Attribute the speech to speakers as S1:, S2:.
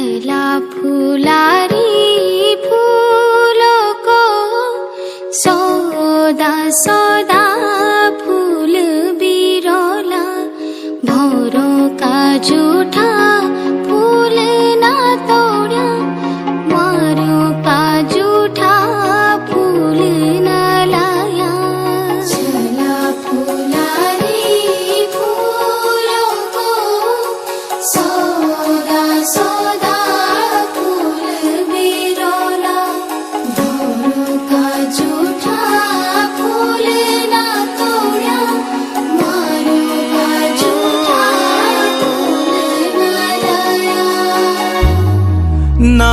S1: छला फुलारी फूलों को सौदा सौदा फूल बिरौला भौरों का झूठा फूल ना तोड़ा मारों का झूठा फूल ना लाया। छला फुलारी फूलों को सौदा सौदा फूल बिरौला भौरों का झूठा फूल ना तोड़ा मारों का झूठा फूल ना लाया।
S2: ना